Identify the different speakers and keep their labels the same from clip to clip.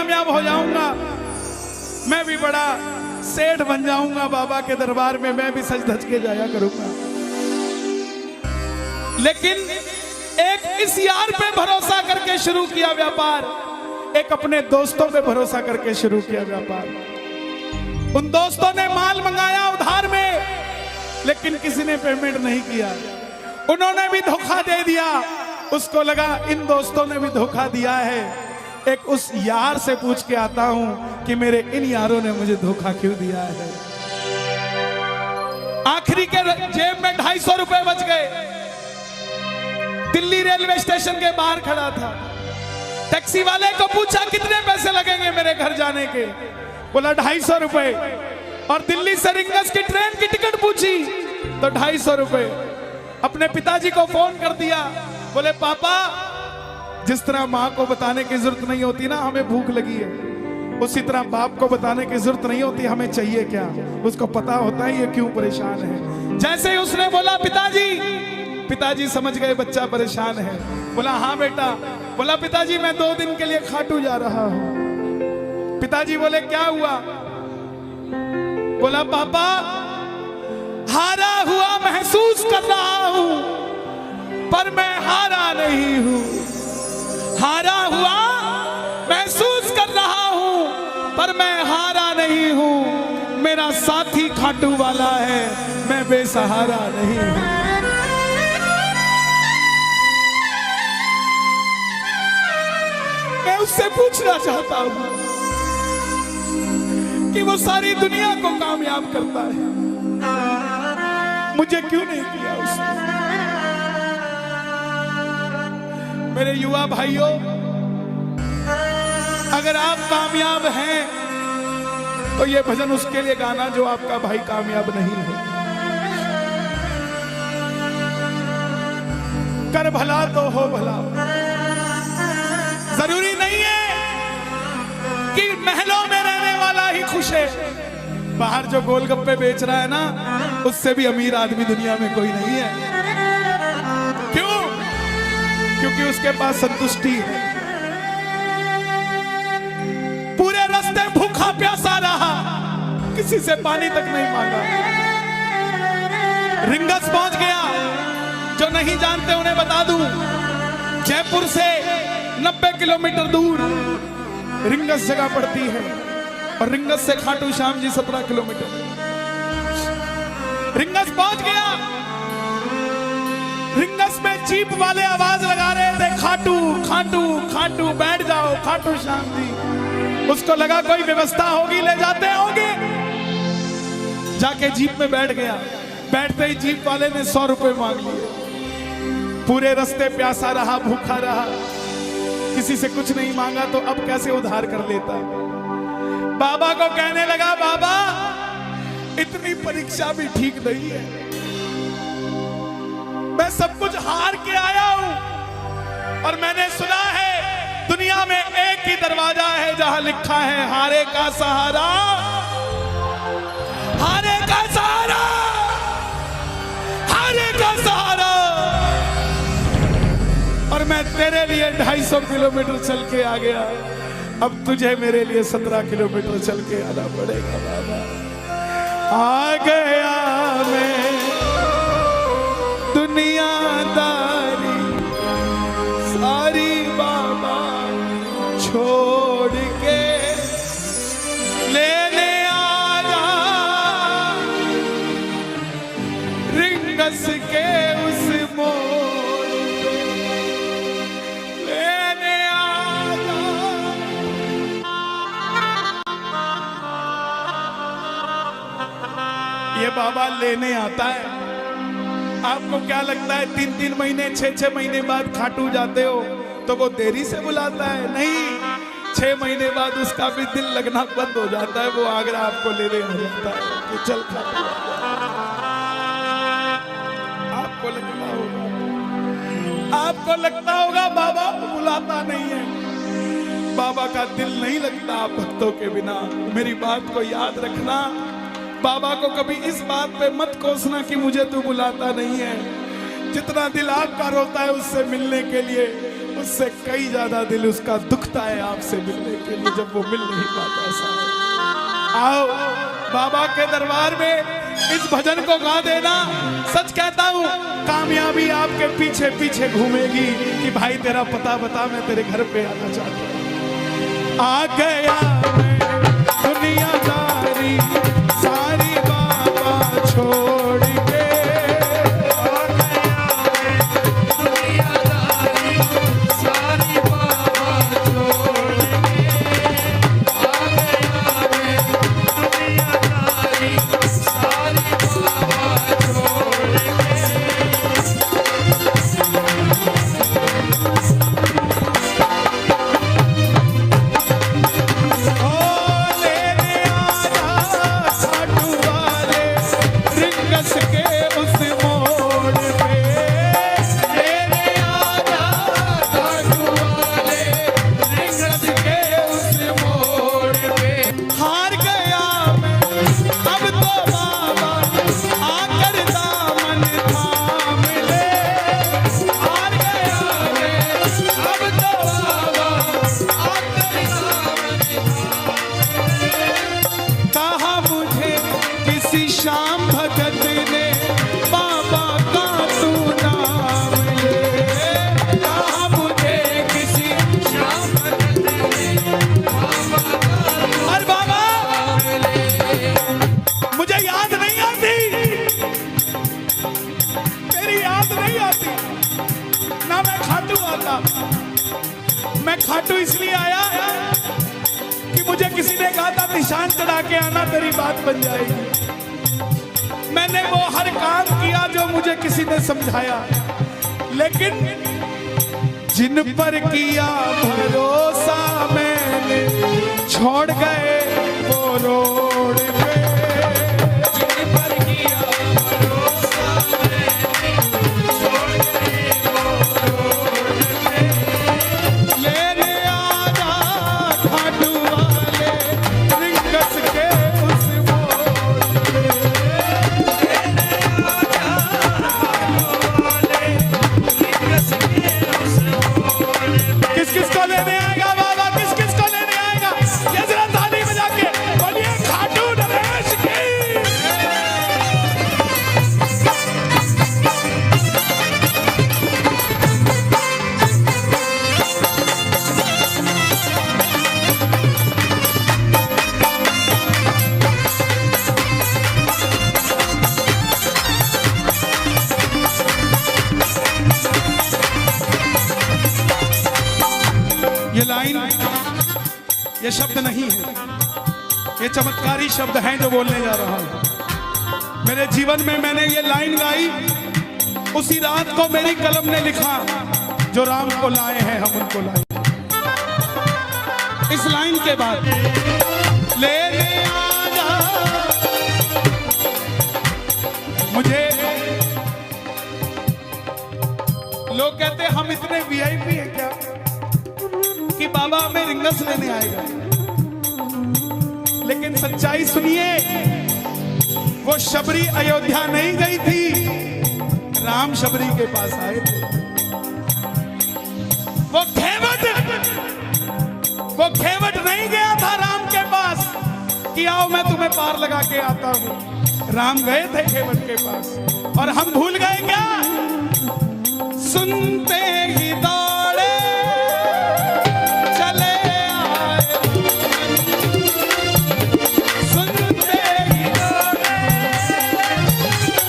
Speaker 1: कामयाब हो जाऊंगा, मैं भी बड़ा सेठ बन जाऊंगा, बाबा के दरबार में मैं भी सज धज के जाया करूंगा। लेकिन एक इस यार पे भरोसा करके शुरू किया व्यापार, एक अपने दोस्तों पे भरोसा करके शुरू किया व्यापार। उन दोस्तों ने माल मंगाया उधार में, लेकिन किसी ने पेमेंट नहीं किया। उन्होंने भी धोखा दे दिया। उसको लगा इन दोस्तों ने भी धोखा दिया है, एक उस यार से पूछ के आता हूं कि मेरे इन यारों ने मुझे धोखा क्यों दिया है। आखिरी के जेब में 250 रुपए बच गए। दिल्ली रेलवे स्टेशन के बाहर खड़ा था। टैक्सी वाले को पूछा कितने पैसे लगेंगे मेरे घर जाने के, बोला 250 रुपए। और दिल्ली से रिंगस की ट्रेन की टिकट पूछी तो 250 रुपए। अपने पिताजी को फोन कर दिया, बोले पापा, जिस तरह माँ को बताने की जरूरत नहीं होती ना हमें भूख लगी है, उसी तरह बाप को बताने की जरूरत नहीं होती हमें चाहिए क्या, उसको पता होता है ये क्यों परेशान है। जैसे ही उसने बोला पिताजी, पिताजी समझ गए बच्चा परेशान है। बोला हाँ बेटा। बोला पिताजी मैं 2 दिन के लिए खाटू जा रहा हूं। पिताजी बोले क्या हुआ? बोला पापा, हारा हुआ महसूस कर रहा हूं, पर मैं हारा नहीं हूं। हारा हुआ महसूस कर रहा हूं, पर मैं हारा नहीं हूं। मेरा साथी खाटू वाला है, मैं बेसहारा नहीं हूं। मैं उससे पूछना चाहता हूं कि वो सारी दुनिया को कामयाब करता है, मुझे क्यों नहीं किया उसने? मेरे युवा भाइयों, अगर आप कामयाब हैं तो ये भजन उसके लिए गाना जो आपका भाई कामयाब नहीं है। कर भला तो हो भला। जरूरी नहीं है कि महलों में रहने वाला ही खुश है। बाहर जो गोलगप्पे बेच रहा है ना, उससे भी अमीर आदमी दुनिया में कोई नहीं है। क्यों? क्योंकि उसके पास संतुष्टि है। पूरे रास्ते भूखा प्यासा रहा, किसी से पानी तक नहीं मांगा। रिंगस पहुंच गया। जो नहीं जानते उन्हें बता दूं, जयपुर से 90 किलोमीटर दूर रिंगस जगह पड़ती है, और रिंगस से खाटू श्याम जी 17 किलोमीटर। रिंगस पहुंच गया। रिंगस में जीप वाले आवाज लगा रहे थे, खाटू खाटू खाटू, बैठ जाओ खाटू श्याम जी। उसको लगा कोई व्यवस्था होगी, ले जाते होंगे। जाके जीप में बैठ गया। बैठते ही जीप वाले ने 100 रुपए मांग लिए। पूरे रास्ते प्यासा रहा, भूखा रहा, किसी से कुछ नहीं मांगा तो अब कैसे उधार कर लेता। बाबा को कहने लगा, बाबा इतनी परीक्षा भी ठीक नहीं है, मैं सब कुछ हार के आया हूं, और मैंने सुना है दुनिया में एक ही दरवाजा है जहां लिखा है हारे का सहारा, हारे का सहारा, हारे का सहारा। और मैं तेरे लिए 250 किलोमीटर चल के आ गया, अब तुझे मेरे लिए 17 किलोमीटर चल के आना पड़ेगा। बाबा आ गया मैं दुनियादारी सारी, बाबा छोड़ के लेने आया रिंगस के उस मोड़ पे, लेने आया। ये बाबा लेने आता है। आपको क्या लगता है 3-3 महीने 6-6 महीने बाद खाटू जाते हो तो वो देरी से बुलाता है? नहीं, 6 महीने बाद उसका भी दिल लगना बंद हो जाता है, वो आगरा आपको लेने आ जाता है कि चल खाटू। आपको लगता होगा बाबा बुलाता नहीं है। बाबा का दिल नहीं लगता आप भक्तों के बिना। मेरी बात को याद रखना, बाबा को कभी इस बात पे मत कोसना कि मुझे तू बुलाता नहीं है। जितना दिल आपका रोता है उससे मिलने के लिए, मुझसे कई ज्यादा दिल उसका दुखता है आपसे मिलने के लिए, जब वो मिल नहीं पाता साहब। आओ बाबा के दरबार में इस भजन को गा देना। सच कहता हूँ कामयाबी आपके पीछे पीछे घूमेगी कि भाई तेरा पता बता, मैं तेरे घर पे आना चाहता हूँ। आ गया मैं दुनियादारी सारी बाबा छोड़ के, आ गया मैं दुनियादारी सारी बाबा छोड़ के, आ गया मैं दुनियादारी सारी बाबा छोड़ के। श्याम भगत ने बाबा का तू नाम ले, कहा मुझे किसी श्याम भगत ने बाबा का, अरे बाबा मुझे याद नहीं आती, तेरी याद नहीं आती ना, मैं खाटू आता। मैं खाटू इसलिए आया कि मुझे किसी ने कहा था निशान चढ़ा के आना, तेरी बात बन जाएगी। मैंने वो हर काम किया जो मुझे किसी ने समझाया, लेकिन जिन पर किया भरोसा मैंने छोड़ गए वो रोड पे, जिन पर किया भरोसा मैंने छोड़ गए वो रोड पे। लेने आजा खाटू वाले रिंगस के उस मोड़ पे, किस किस को लेने आएगा बाबा, किस किस को लेने आएगा, ये जरा ताली बजा के बोलिए खाटू नरेश की। ये लाइन, ये शब्द नहीं है, ये चमत्कारी शब्द हैं जो बोलने जा रहा हूं। मेरे जीवन में मैंने ये लाइन गाई, उसी रात को मेरी कलम ने लिखा, जो राम को लाए हैं हम उनको लाए। इस लाइन के बाद लेने आजा, मुझे लोग कहते हम इतने वीआईपी हैं क्या कि बाबा हमें रिंगस लेने आएगा, लेकिन सच्चाई सुनिए, वो शबरी अयोध्या नहीं गई थी, राम शबरी के पास आए थे। वो घेवट नहीं गया था राम के पास कि आओ मैं तुम्हें पार लगा के आता हूं। राम गए थे घेवट के पास, और हम भूल गए क्या? सुनते ही दौड़े चले आए, सुनते ही दौड़े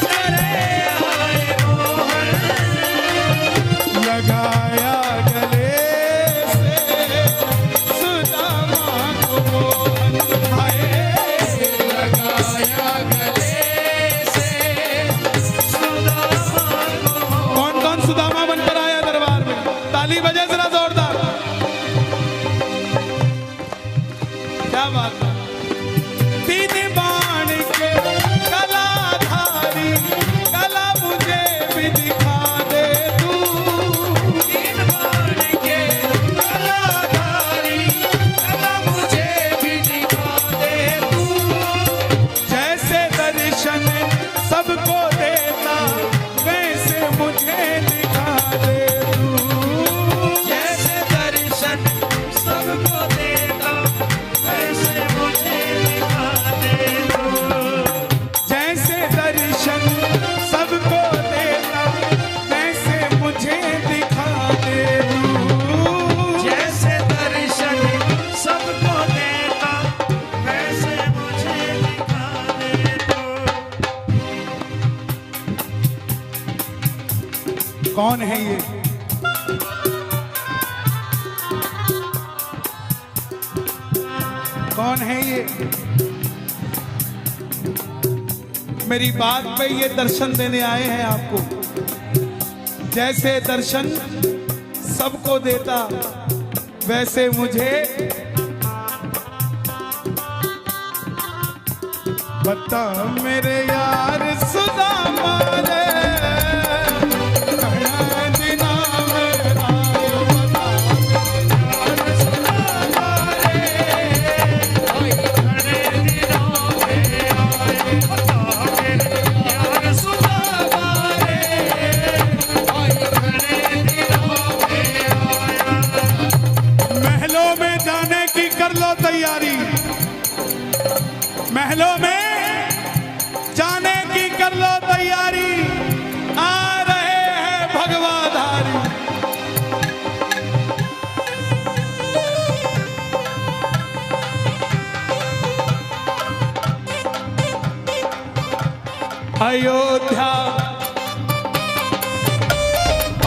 Speaker 1: चले आए, लगाया गले से सुदामा को मोहन, लगाया गले से सुदामा को। कौन कौन सुदामा बनकर आया दरबार में? ताली बजे जरा जोरदार। क्या बात है। तीन बाण के कलाधारी, कला मुझे भी दिखा दे तू। तीन बाण के कलाधारी, कला मुझे भी दिखा दे तू। जैसे दर्शन सबको देता, वैसे मुझे दिखा दे तू। कौन है ये? कौन है ये? मेरी बात पे ये दर्शन देने आए हैं आपको। जैसे दर्शन सबको देता वैसे मुझे बता मेरे यार सुदामा रे। तैयारी महलों में जाने की कर लो तैयारी, आ रहे हैं भगवाधारी। अयोध्या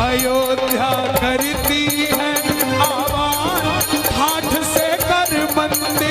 Speaker 1: अयोध्या करती है आवाज, हाथ से कर मंदिर